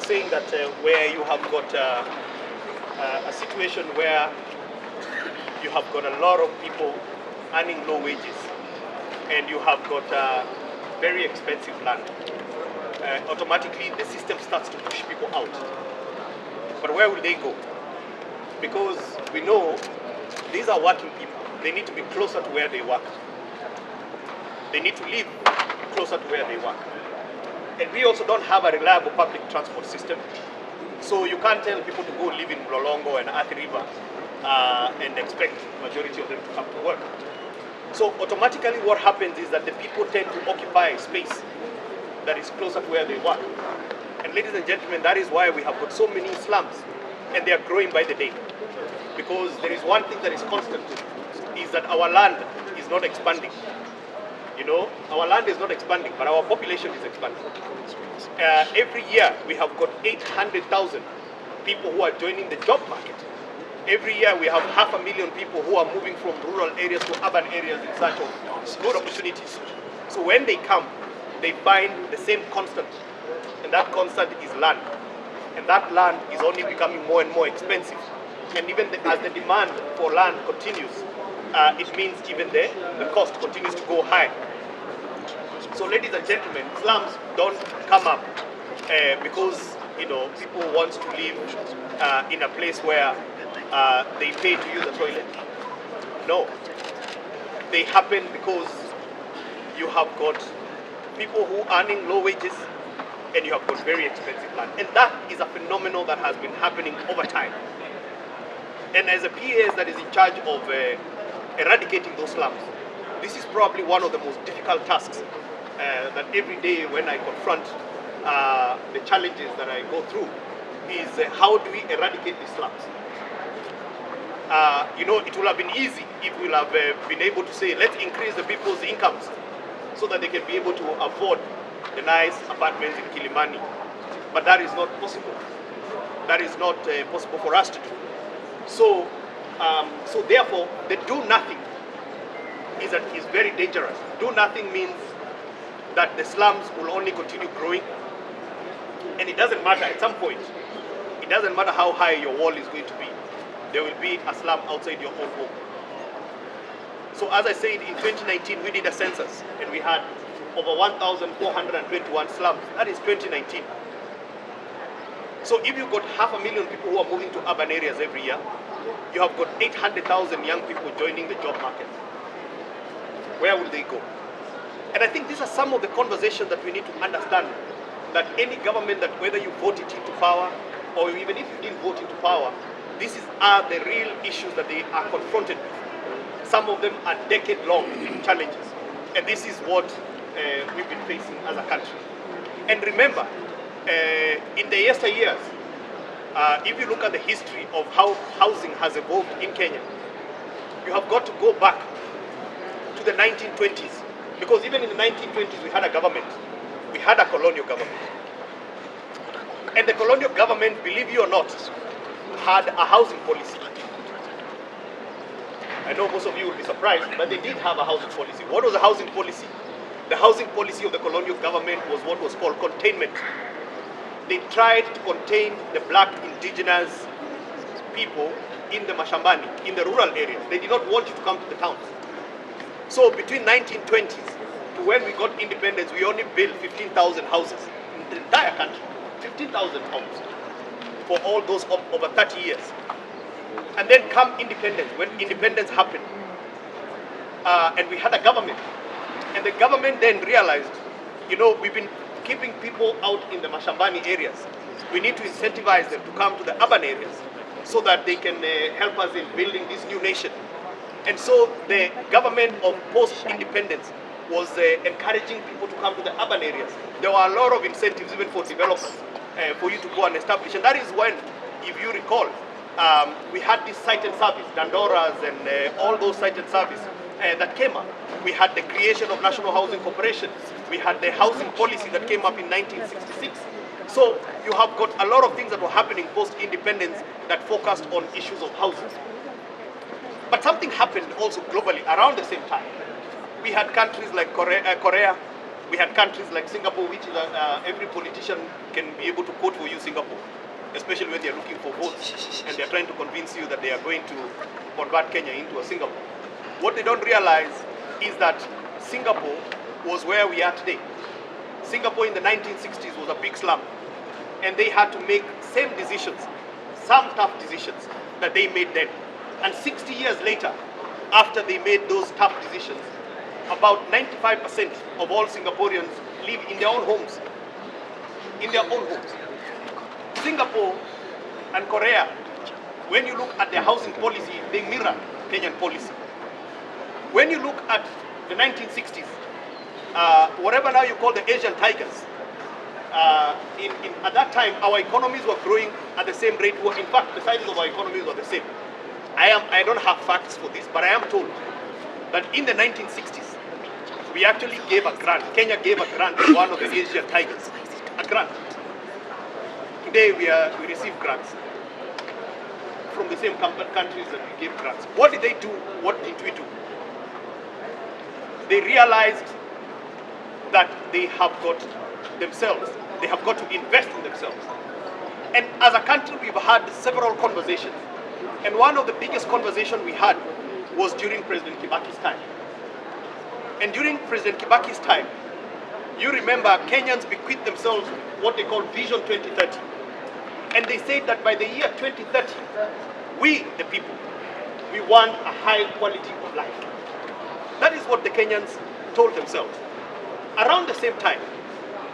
saying that where you have got a situation where you have got a lot of people earning low wages, and you have got very expensive land, automatically the system starts to push people out. But where will they go? Because we know these are working people. They need to be closer to where they work. They need to live closer to where they work. And we also don't have a reliable public transport system. So you can't tell people to go live in Mlolongo and Athi River and expect majority of them to come to work. So automatically what happens is that the people tend to occupy space that is closer to where they work. And ladies and gentlemen, that is why we have got so many slums, and they are growing by the day. Because there is one thing that is constant, is that our land is not expanding. You know, our land is not expanding, but our population is expanding. Every year, we have got 800,000 people who are joining the job market. Every year, we have 500,000 people who are moving from rural areas to urban areas in search of good opportunities. So when they come, they find the same constant, and that constant is land. And that land is only becoming more and more expensive. And even as the demand for land continues, it means even the cost continues to go high. So ladies and gentlemen, slums don't come up because people want to live in a place where they pay to use the toilet. No, they happen because you have got people who are earning low wages, and you have got very expensive land. And that is a phenomenon that has been happening over time. And as a PAS that is in charge of eradicating those slums, this is probably one of the most difficult tasks that every day when I confront the challenges that I go through is how do we eradicate these slums? It will have been easy if we'll have been able to say, let's increase the people's incomes so that they can be able to afford the nice apartments in Kilimani. But that is not possible. That is not possible for us to do. So therefore, the do nothing is very dangerous. Do nothing means that the slums will only continue growing, and it doesn't matter at some point. It doesn't matter how high your wall is going to be. There will be a slum outside your own home. So as I said, in 2019 we did a census, and we had over 1,421 slums. That is 2019. So if you've got 500,000 people who are moving to urban areas every year, you have got 800,000 young people joining the job market. Where will they go? And I think these are some of the conversations that we need to understand, that any government, that whether you vote it into power, or even if you didn't vote into power, these are the real issues that they are confronted with. Some of them are decade-long challenges. And this is what we've been facing as a country. And remember, in the yesteryears, if you look at the history of how housing has evolved in Kenya, you have got to go back to the 1920s. Because even in the 1920s, we had a government. We had a colonial government. And the colonial government, believe you or not, had a housing policy. I know most of you will be surprised, but they did have a housing policy. What was the housing policy? The housing policy of the colonial government was what was called containment. They tried to contain the black indigenous people in the Mashambani, in the rural areas. They did not want you to come to the towns. So between 1920s to when we got independence, we only built 15,000 houses in the entire country. 15,000 homes for all those over 30 years. And then come independence, when independence happened, and we had a government. And the government then realized, we've been keeping people out in the Mashambani areas. We need to incentivize them to come to the urban areas so that they can help us in building this new nation. And so the government of post-independence was encouraging people to come to the urban areas. There were a lot of incentives even for developers for you to go and establish. And that is when, if you recall, we had this site and service, Dandoras and all those site and service that came up. We had the creation of National Housing Corporation. We had the housing policy that came up in 1966. So you have got a lot of things that were happening post-independence that focused on issues of housing. But something happened also globally around the same time. We had countries like Korea We had countries like Singapore, which is every politician can be able to quote for you Singapore, especially when they're looking for votes and they're trying to convince you that they are going to convert Kenya into a Singapore. What they don't realize is that Singapore was where we are today. Singapore in the 1960s was a big slum, and they had to make same decisions, some tough decisions that they made then. And 60 years later, after they made those tough decisions, about 95% of all Singaporeans live in their own homes. In their own homes. Singapore and Korea, when you look at their housing policy, they mirror Kenyan policy. When you look at the 1960s, whatever now you call the Asian tigers, at that time our economies were growing at the same rate. In fact, the sizes of our economies were the same. I don't have facts for this, but I am told that in the 1960s, we actually gave a grant. Kenya gave a grant to one of the Asian tigers. A grant. Today we receive grants from the same countries that we gave grants. What did they do? What did we do? They realized that they have got themselves, they have got to invest in themselves. And as a country, we've had several conversations. And one of the biggest conversations we had was during President Kibaki's time. And during President Kibaki's time, you remember Kenyans bequeathed themselves what they call Vision 2030. And they said that by the year 2030, we, the people, we want a high quality of life. That is what the Kenyans told themselves. Around the same time,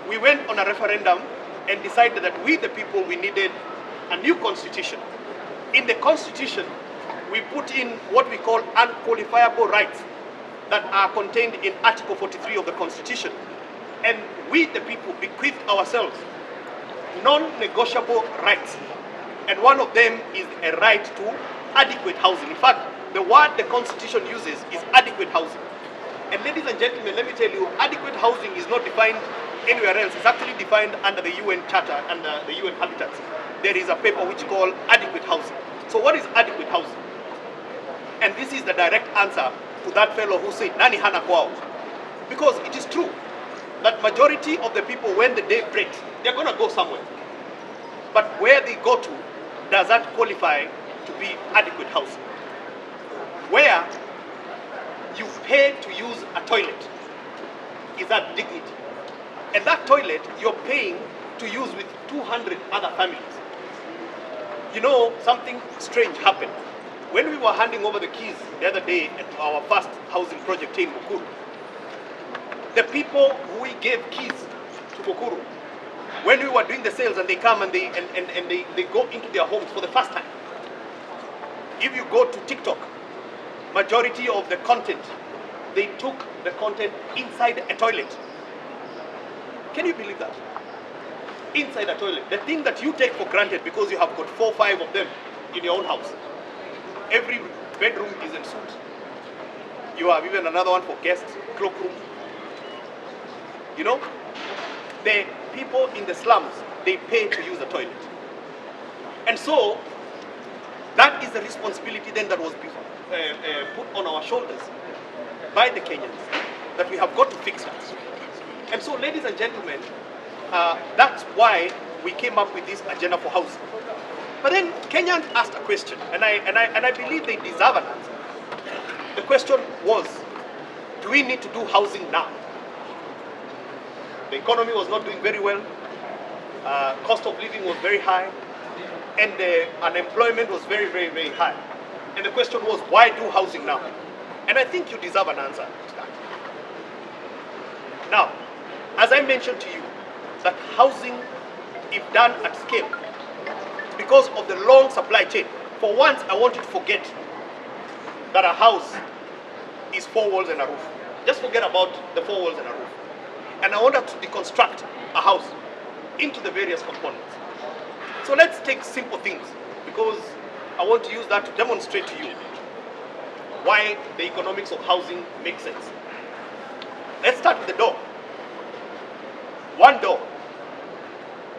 we went on a referendum and decided that we, the people, we needed a new constitution. In the constitution, we put in what we call unqualifiable rights that are contained in Article 43 of the Constitution. And we, the people, bequeathed ourselves non-negotiable rights. And one of them is a right to adequate housing. In fact, the word the Constitution uses is adequate housing. And ladies and gentlemen, let me tell you, adequate housing is not defined anywhere else. It's actually defined under the UN Charter and the UN Habitats. There is a paper which is called adequate housing. So what is adequate housing? And this is the direct answer to that fellow who said, Nani hana kwao. Because it is true that majority of the people, when the day breaks, they're going to go somewhere. But where they go to, does that qualify to be adequate housing? Where you pay to use a toilet is that dignity. And that toilet you're paying to use with 200 other families. You know, something strange happened. When we were handing over the keys the other day at our first housing project in Bukuru, the people who we gave keys to Bukuru, when we were doing the sales and they come and they go into their homes for the first time. If you go to TikTok, majority of the content, they took the content inside a toilet. Can you believe that? Inside a toilet. The thing that you take for granted because you have got 4 or 5 of them in your own house. Every bedroom is en suite. You have even another one for guests, cloakroom. You know, the people in the slums, they pay to use the toilet. And so, that is the responsibility then that was put on our shoulders by the Kenyans, that we have got to fix that. And so, ladies and gentlemen, that's why we came up with this agenda for housing. But then Kenyans asked a question, and I believe they deserve an answer. The question was, do we need to do housing now? The economy was not doing very well, cost of living was very high, and the unemployment was very, very, very high. And the question was, why do housing now? And I think you deserve an answer to that. Now, as I mentioned to you, that housing, if done at scale, because of the long supply chain, for once I want you to forget that a house is 4 walls and a roof. Just forget about the 4 walls and a roof. And I want us to deconstruct a house into the various components. So let's take simple things, because I want to use that to demonstrate to you why the economics of housing makes sense. Let's start with the door. One door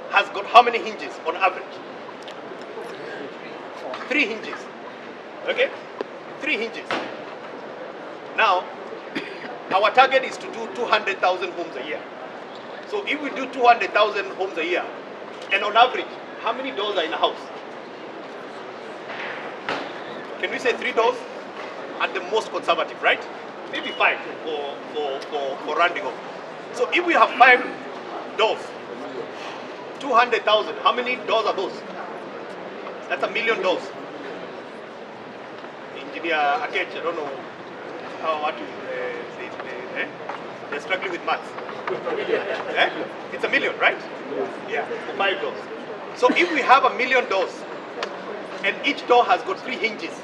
has got how many hinges on average? 3 hinges. Okay? 3 hinges. Now, our target is to do 200,000 homes a year. So if we do 200,000 homes a year, and on average, how many doors are in a house? Can we say 3 doors? At the most conservative, right? Maybe 5 for rounding off. So if we have 5 doors, 200,000, how many doors are those? That's 1 million doors. Engineer Akech, I don't know how to say it. They're struggling with maths. It's 1 million, right? Yeah, for 5 doors. So if we have 1 million doors, and each door has got 3 hinges,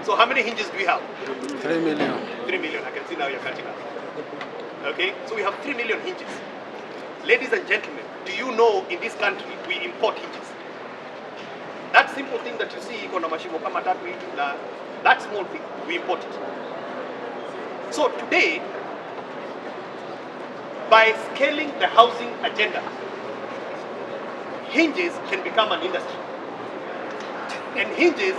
so how many hinges do we have? 3 million. 3 million, I can see now you're catching up. Okay, so we have 3 million hinges. Ladies and gentlemen, do you know in this country we import hinges? That simple thing that you see, that small thing, we import it. So today, by scaling the housing agenda, hinges can become an industry. And hinges,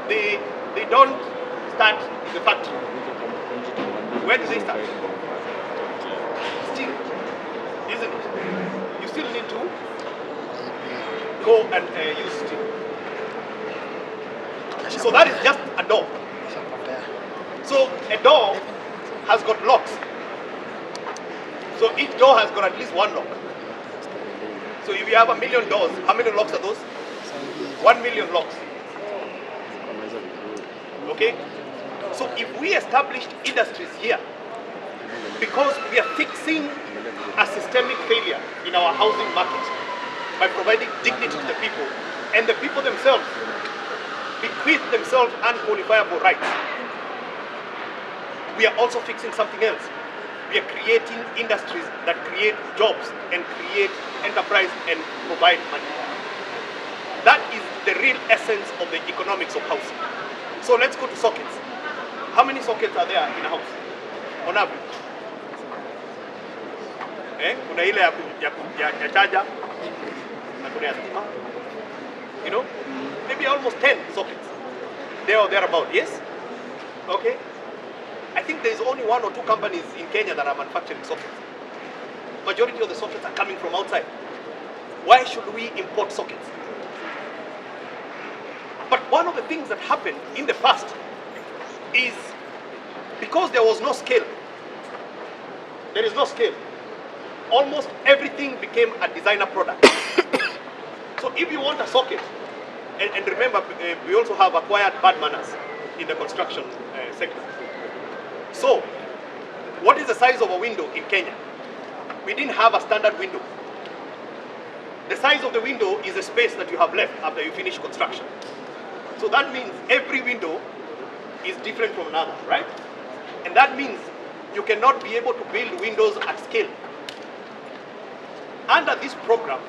they don't start in the factory. Where do they start? Steel, isn't it? You still need to go and use steel. So that is just a door. So a door has got locks. So each door has got at least 1 lock. So if you have 1 million doors, how many locks are those? 1 million locks. Okay? So if we established industries here, because we are fixing a systemic failure in our housing market by providing dignity to the people, and the people themselves bequeath themselves unqualifiable rights, we are also fixing something else. We are creating industries that create jobs and create enterprise and provide money. That is the real essence of the economics of housing. So let's go to sockets. How many sockets are there in a house on average? Kuna ile ya charger na kuna ya stima. You know, maybe almost 10 sockets. There or thereabout, yes? Okay. I think there's only 1 or 2 companies in Kenya that are manufacturing sockets. Majority of the sockets are coming from outside. Why should we import sockets? But one of the things that happened in the past is because there was no scale. There is no scale. Almost everything became a designer product. So if you want a socket, and remember, we also have acquired bad manners in the construction sector. So, what is the size of a window in Kenya? We didn't have a standard window. The size of the window is the space that you have left after you finish construction. So that means every window is different from another, right? And that means you cannot be able to build windows at scale. Under this program,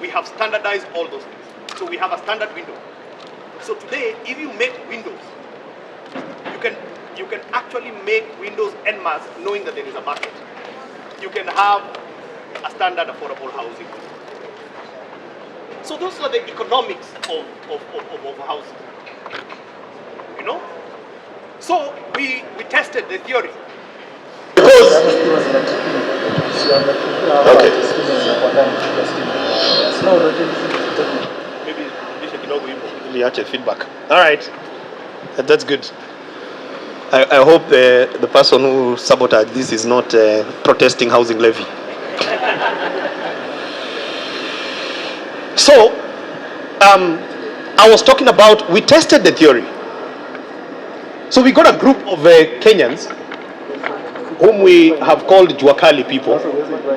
we have standardized all those things. So we have a standard window. So today, if you make windows, you can actually make windows en masse knowing that there is a market. You can have a standard affordable housing. So those are the economics of housing. You know? So we tested the theory. Maybe feedback. All right, that's good. I hope the person who sabotaged this is not protesting housing levy. So, I was talking about, we tested the theory. So we got a group of Kenyans whom we have called Juakali people,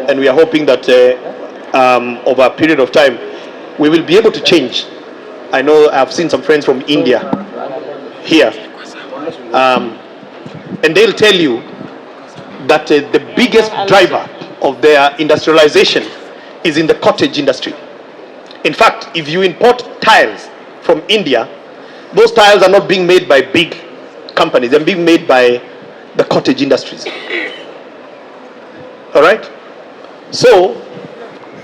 and we are hoping that over a period of time, we will be able to change. I know I've seen some friends from India here. And they'll tell you that the biggest driver of their industrialization is in the cottage industry. In fact, if you import tiles from India, those tiles are not being made by big companies. They're being made by the cottage industries. All right? So,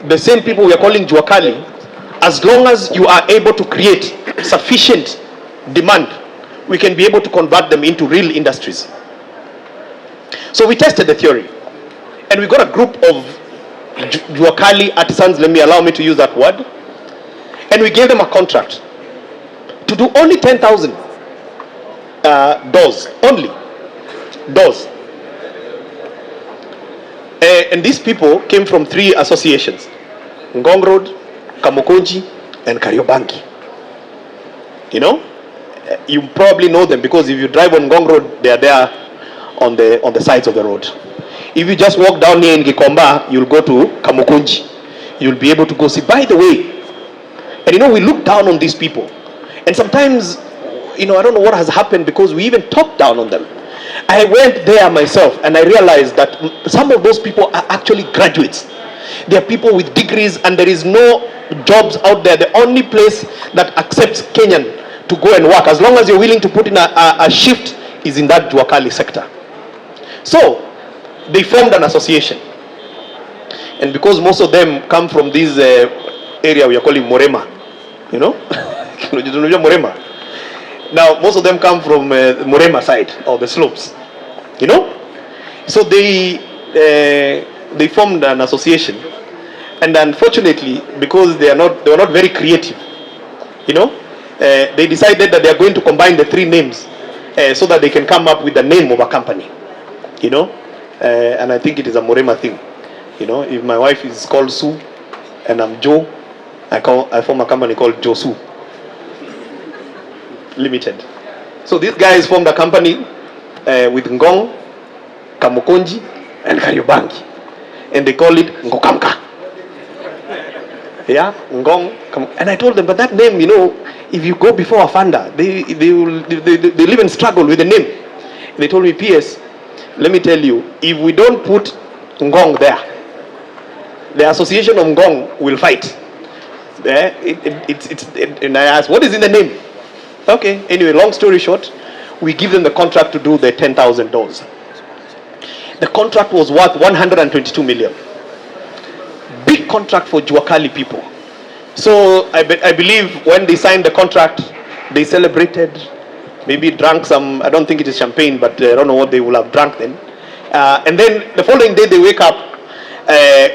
the same people we are calling Juakali, as long as you are able to create sufficient demand, we can be able to convert them into real industries. So we tested the theory. And we got a group of Juakali artisans, allow me to use that word. And we gave them a contract to do only 10,000 doors, only doors. And these people came from 3 associations: Ngong Road, Kamukunji, and Kariobangi. You know, you probably know them because if you drive on Ngong Road, they are there on the sides of the road. If you just walk down here in Gikomba, you'll go to Kamukunji. You'll be able to go see. By the way, and you know, we look down on these people, and sometimes, you know, I don't know what has happened because we even talk down on them. I went there myself and I realized that some of those people are actually graduates. They are people with degrees and there is no jobs out there. The only place that accepts Kenyan to go and work, as long as you're willing to put in a shift, is in that Juakali sector. So they formed an association. And because most of them come from this area we are calling Morema, you know, Morema. Now, most of them come from Morema side, or the slopes, you know. So they formed an association, and unfortunately, because they were not very creative, you know, they decided that they are going to combine the 3 names so that they can come up with the name of a company, you know. And I think it is a Morema thing, you know. If my wife is called Sue and I'm Joe, I form a company called Josu Limited. So these guys formed a company with Ngong, Kamukonji, and Kariobangi, and they call it Ngokamka. Yeah, Ngong. And I told them, but that name, you know, if you go before a funder, they live and struggle with the name. And they told me, PS, let me tell you, if we don't put Ngong there, the association of Ngong will fight. And I asked, what is in the name? Okay, anyway, long story short, we give them the contract to do the 10,000 doors. The contract was worth 122 million. Big contract for Juakali people. So I believe when they signed the contract, they celebrated, maybe drank some, I don't think it is champagne, but I don't know what they will have drunk then. And then the following day they wake up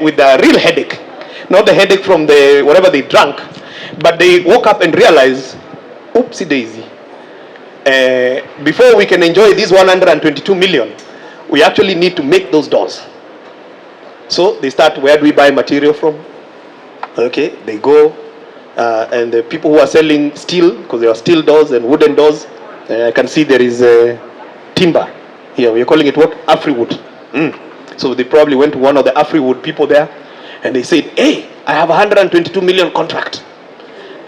with a real headache. Not the headache from the whatever they drank, but they woke up and realized, oopsie daisy. Before we can enjoy this 122 million, we actually need to make those doors. So they start, where do we buy material from? Okay, they go, and the people who are selling steel, because there are steel doors and wooden doors, I can see there is timber here. We're calling it what? Afriwood. So they probably went to one of the Afriwood people there, and they said, hey, I have a 122 million contract.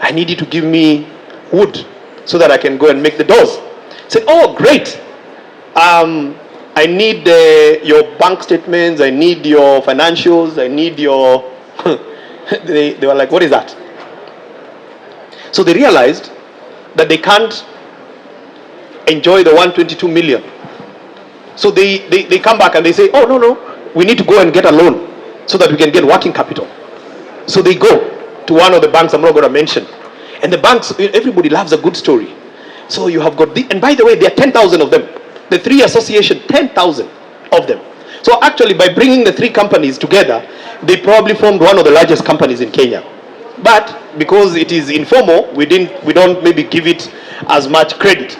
I need you to give me wood so that I can go and make the doors. Said, oh, great. I need your bank statements, I need your financials, I need your... they were like, what is that? So they realized that they can't enjoy the 122 million. So they come back and they say, oh, no, we need to go and get a loan so that we can get working capital. So they go to one of the banks I'm not going to mention. And the banks, everybody loves a good story. So you have got, and by the way, there are 10,000 of them. The 3 associations, 10,000 of them. So actually, by bringing the 3 companies together, they probably formed one of the largest companies in Kenya. But because it is informal, we don't maybe give it as much credit.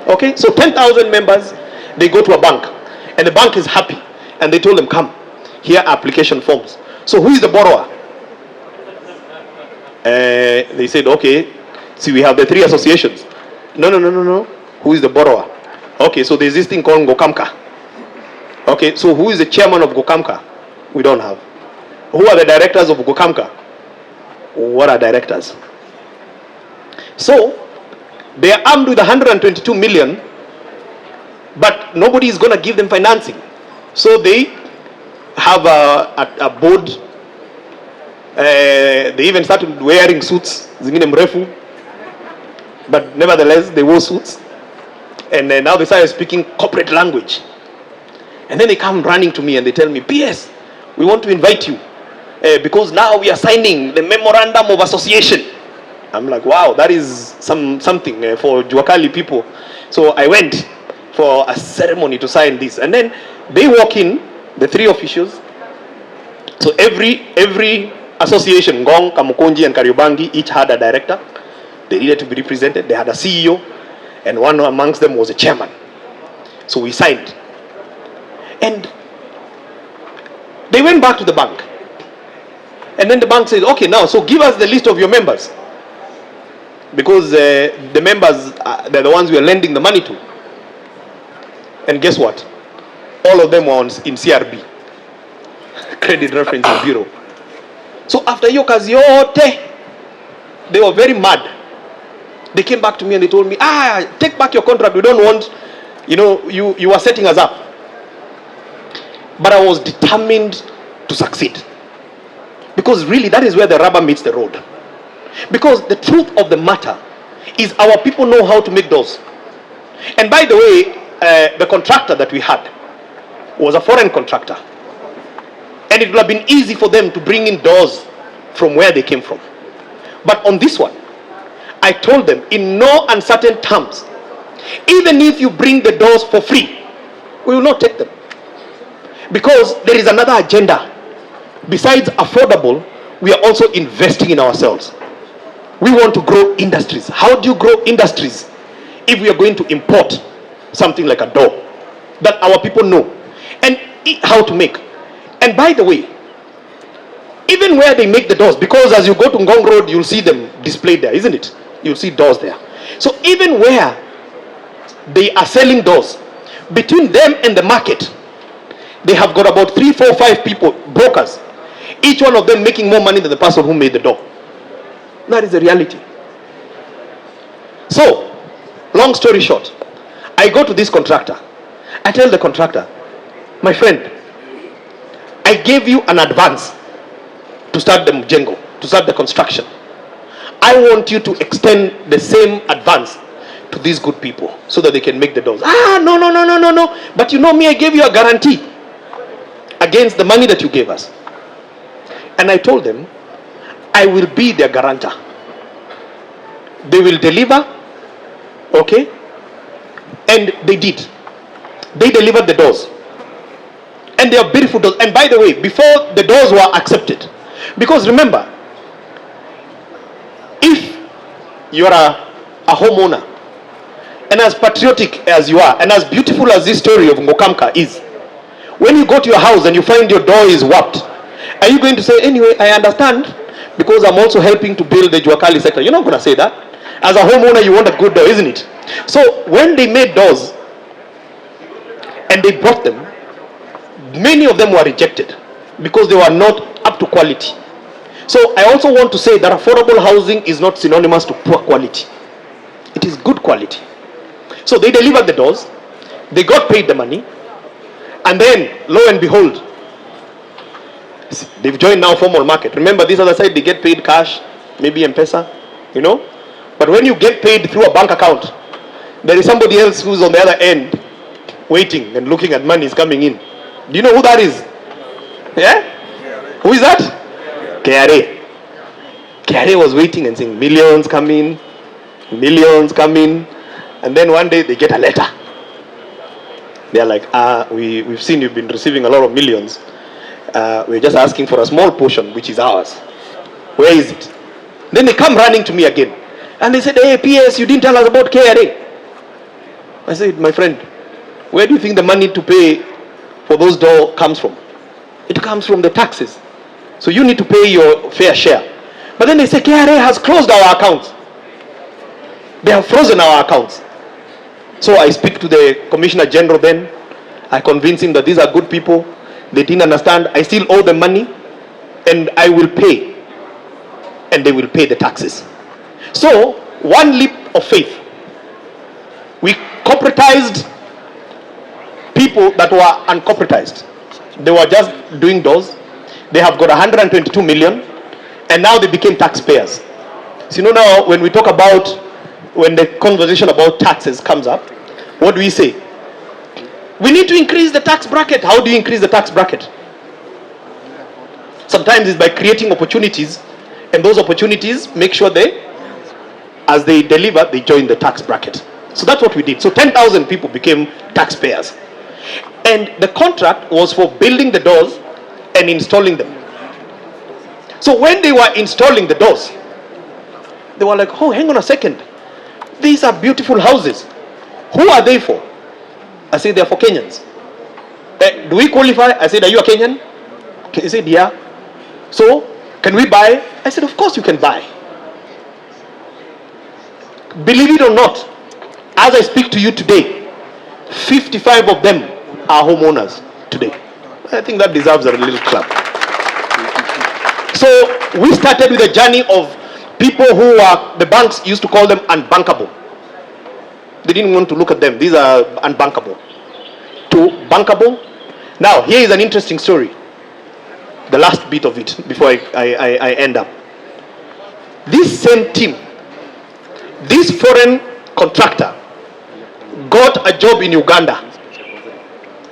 Okay, so 10,000 members, they go to a bank, and the bank is happy, and they told them, come, here are application forms. So who is the borrower? They said, okay, see, we have the 3 associations. No. Who is the borrower? Okay, so there's this thing called Ngokamka. Okay, so who is the chairman of Ngokamka? We don't have. Who are the directors of Ngokamka? What are directors? So they are armed with 122 million, but nobody is going to give them financing. So they have a board. They even started wearing suits, zingine mrefu, but nevertheless they wore suits. And now they started speaking corporate language. And then they come running to me and they tell me, PS, we want to invite you because now we are signing the memorandum of association. I'm like, wow, that is something for Juakali people. So I went for a ceremony to sign this. And then they walk in, the three officials. So every association, Ngong, Kamukunji, and Kariobangi, each had a director. They needed to be represented. They had a CEO, and one amongst them was a chairman. So we signed. And they went back to the bank. And then the bank says, okay, now, so give us the list of your members. Because the members, they're the ones we are lending the money to. And guess what? All of them were in CRB, Credit Referencing Bureau. So after hiyo kazi yote, they were very mad. They came back to me and they told me, take back your contract. We don't want, you are setting us up. But I was determined to succeed. Because really, that is where the rubber meets the road. Because the truth of the matter is our people know how to make doors. And by the way, the contractor that we had was a foreign contractor. And it would have been easy for them to bring in doors from where they came from. But on this one, I told them in no uncertain terms, even if you bring the doors for free, we will not take them. Because there is another agenda. Besides affordable, we are also investing in ourselves. We want to grow industries. How do you grow industries if we are going to import something like a door that our people know and how to make? And by the way, even where they make the doors, because as you go to Ngong Road, you'll see them displayed there, isn't it? You'll see doors there. So even where they are selling doors, between them and the market, they have got about 3, 4, 5 people, brokers, each one of them making more money than the person who made the door. That is the reality. So, long story short, I go to this contractor. I tell the contractor, my friend, I gave you an advance to start the mjengo, to start the construction. I want you to extend the same advance to these good people so that they can make the doors. No. But you know me, I gave you a guarantee against the money that you gave us. And I told them, I will be their guarantor. They will deliver, okay? And they did. They delivered the doors. And they are beautiful doors. And by the way, before the doors were accepted, because remember, if you're a homeowner, and as patriotic as you are, and as beautiful as this story of Ngokamka is, when you go to your house and you find your door is warped, are you going to say, anyway, I understand, because I'm also helping to build the Juakali sector? You're not going to say that. As a homeowner, you want a good door, isn't it? So when they made doors, and they brought them, many of them were rejected, because they were not up to quality. So I also want to say that affordable housing is not synonymous to poor quality. It is good quality. So they delivered the doors, they got paid the money, and then, lo and behold, they've joined now formal market. Remember, this other side, they get paid cash, maybe M-Pesa, But when you get paid through a bank account, there is somebody else who's on the other end, waiting and looking at money is coming in. Do you know who that is? Yeah? Who is that? KRA. KRA was waiting and saying, millions come in, and then one day they get a letter. They're like, we've seen you've been receiving a lot of millions. We're just asking for a small portion, which is ours. Where is it? Then they come running to me again. And they said, hey, PS, you didn't tell us about KRA. I said, my friend, where do you think the money to pay for those doors comes from? It comes from the taxes. So you need to pay your fair share. But then they say, KRA has closed our accounts. They have frozen our accounts. So I speak to the Commissioner General then. I convince him that these are good people. They didn't understand. I still owe them money, and I will pay. And they will pay the taxes. So, one leap of faith. We corporatized people that were uncorporatized. They were just doing doors. They have got 122 million, and now they became taxpayers. So now when we talk about, when the conversation about taxes comes up, what do we say? We need to increase the tax bracket. How do you increase the tax bracket? Sometimes it's by creating opportunities, and those opportunities make sure as they deliver, they join the tax bracket. So that's what we did. So 10,000 people became taxpayers. And the contract was for building the doors and installing them. So when they were installing the doors, they were like, oh, hang on a second. These are beautiful houses. Who are they for? I said, they're for Kenyans. Do we qualify? I said, are you a Kenyan? He said, yeah. So, can we buy? I said, of course you can buy. Believe it or not, as I speak to you today, 55 of them are homeowners today. I think that deserves a little clap. So, we started with a journey of people who are, the banks used to call them unbankable. They didn't want to look at them. These are unbankable. To bankable. Now, here is an interesting story. The last bit of it before I end up. This same team, this foreign contractor, got a job in Uganda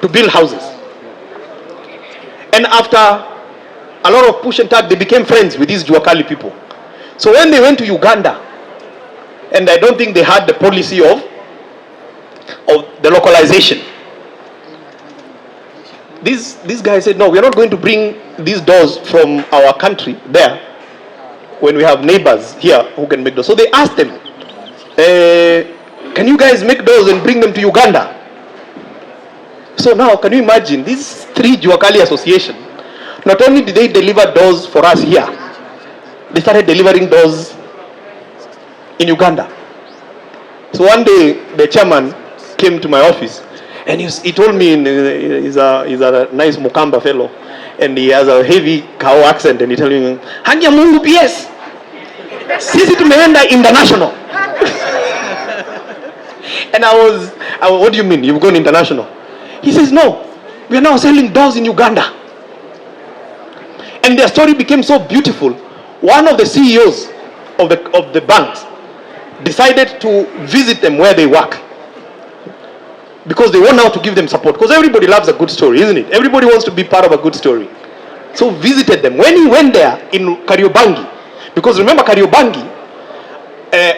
to build houses. And after a lot of push and tug, they became friends with these Juakali people. So when they went to Uganda, and I don't think they had the policy of the localization, these guys said, no, we're not going to bring these doors from our country there when we have neighbors here who can make doors. So they asked them, can you guys make doors and bring them to Uganda? So now, can you imagine, these three Juakali associations, not only did they deliver doors for us here, they started delivering doors in Uganda. So one day, the chairman came to my office, and he told me, he's a nice Mukamba fellow, and he has a heavy Kao accent, and he told me, Hanja Mungu PS, sisi tumeenda international. And I was, what do you mean, you've gone international? He says, no, we are now selling doors in Uganda. And their story became so beautiful. One of the CEOs of the banks decided to visit them where they work, because they want now to give them support, because everybody loves a good story, isn't it? Everybody wants to be part of a good story. So visited them. When he went there in Kariobangi, because remember Kariobangi,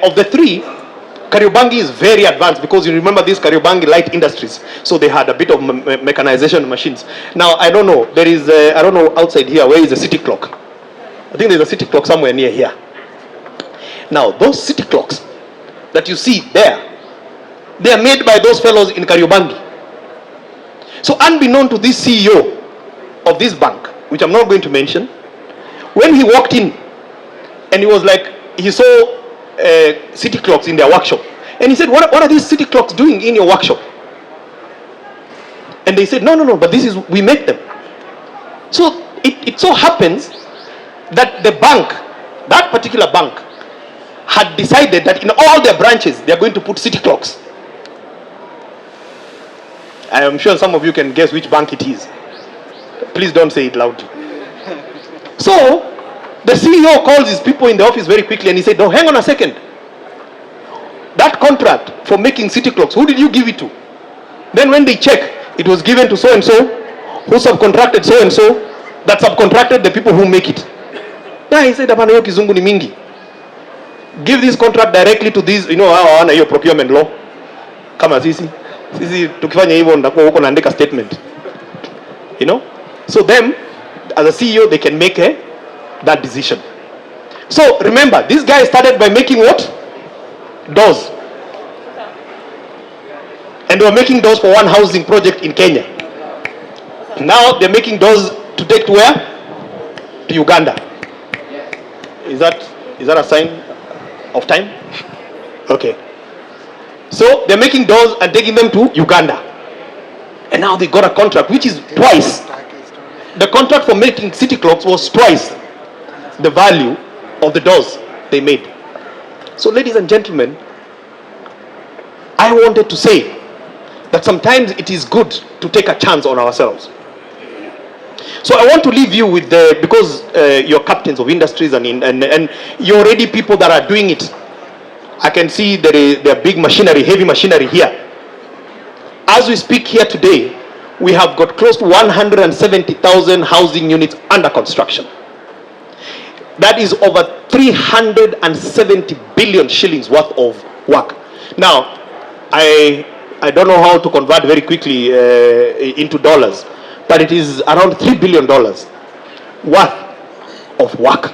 of the three, Kariobangi is very advanced, because you remember these Kariobangi light industries, so they had a bit of mechanization machines. Now I don't know, there is I don't know outside here, where is the city clock? I think there's a city clock somewhere near here. Now those city clocks that you see there, they are made by those fellows in Kariobangi. So unbeknown to this CEO of this bank, which I'm not going to mention, when he walked in and he was like, he saw city clocks in their workshop, and he said, what are these city clocks doing in your workshop? And they said, no, but this is, we make them. So it so happens that the bank, that particular bank, had decided that in all their branches they are going to put city clocks. I am sure some of you can guess which bank it is. Please don't say it loud. So the CEO calls his people in the office very quickly, and he said, no, hang on a second. That contract for making city clocks, who did you give it to? Then when they check, it was given to so and so, who subcontracted so and so, that subcontracted the people who make it. Now he said, hapana, hiyo kizungu ni mingi. Give this contract directly to these, hawana hiyo procurement law. Kama sisi tukifanya hivyo ndakuwa huko naandika statement. So them, as a CEO, they can make that decision. So remember, this guy started by making what? Doors. And they were making doors for one housing project in Kenya. Now they're making doors to take to where? To Uganda. Is that a sign of time? Okay. So they're making doors and taking them to Uganda. And now they got a contract which is twice. The contract for making city clocks was twice the value of the doors they made. So ladies and gentlemen, I wanted to say that sometimes it is good to take a chance on ourselves. So I want to leave you with because you're captains of industries and you're already people that are doing it. I can see there are big machinery, heavy machinery here. As we speak here today, we have got close to 170,000 housing units under construction. That is over 370 billion shillings worth of work. Now, I don't know how to convert very quickly into dollars, but it is around $3 billion worth of work.